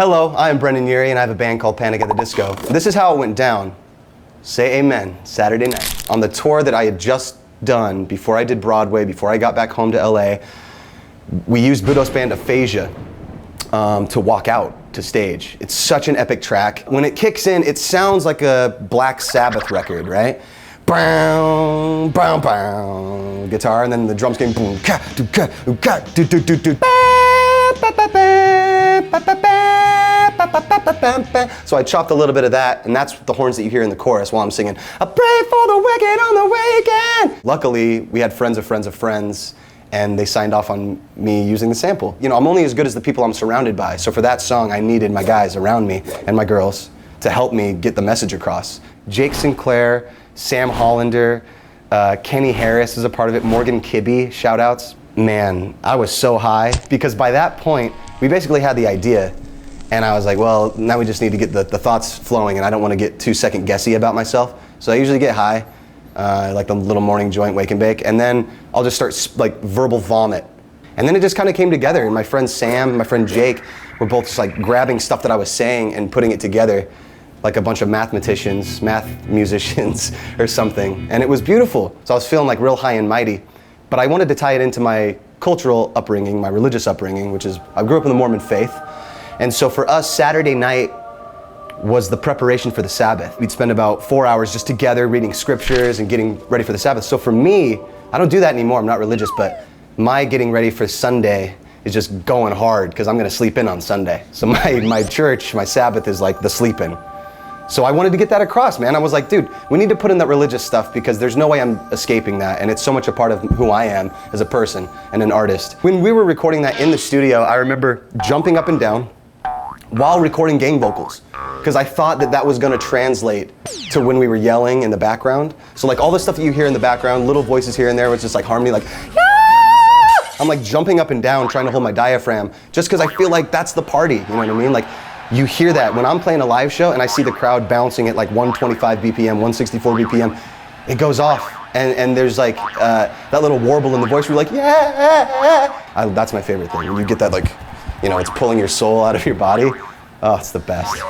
Hello, I am Brendan Urie and I have a band called Panic at the Disco. This is how it went down. Say amen, Saturday night. On the tour that I had just done, before I did Broadway, before I got back home to LA, we used Budos band Aphasia to walk out to stage. It's such an epic track. When it kicks in, it sounds like a Black Sabbath record, right? Brown, brown, brown, guitar, and then the drums going boom, ka, do, ka, do, ka, do, do, do, do. So I chopped a little bit of that, and that's the horns that you hear in the chorus while I'm singing, I pray for the wicked on the way again. Luckily, we had friends of friends of friends, and they signed off on me using the sample. You know, I'm only as good as the people I'm surrounded by, so for that song, I needed my guys around me, and my girls, to help me get the message across. Jake Sinclair, Sam Hollander, Kenny Harris is a part of it, Morgan Kibbe, shout outs. Man, I was so high, because by that point, we basically had the idea, and I was like, well, now we just need to get the thoughts flowing, and I don't want to get too second guessy about myself. So I usually get high, like the little morning joint, wake and bake, and then I'll just start like verbal vomit. And then it just kind of came together, and my friend Sam, my friend Jake, were both just like grabbing stuff that I was saying and putting it together like a bunch of mathematicians, math musicians or something. And it was beautiful. So I was feeling like real high and mighty. But I wanted to tie it into my cultural upbringing, my religious upbringing, which is, I grew up in the Mormon faith. And so for us, Saturday night was the preparation for the Sabbath. We'd spend about 4 hours just together reading scriptures and getting ready for the Sabbath. So for me, I don't do that anymore, I'm not religious, but my getting ready for Sunday is just going hard because I'm gonna sleep in on Sunday. So my church, my Sabbath is like the sleep in. So I wanted to get that across, man. I was like, dude, we need to put in that religious stuff because there's no way I'm escaping that, and it's so much a part of who I am as a person and an artist. When we were recording that in the studio, I remember jumping up and down while recording gang vocals because I thought that that was gonna translate to when we were yelling in the background. So like all the stuff that you hear in the background, little voices here and there, was just like harmony, like, yeah! I'm like jumping up and down trying to hold my diaphragm just because I feel like that's the party, you know what I mean? Like, you hear that when I'm playing a live show and I see the crowd bouncing at like 125 BPM, 164 BPM, it goes off. And there's like that little warble in the voice where you're like, yeah. That's my favorite thing. When you get that like, you know, it's pulling your soul out of your body. Oh, it's the best.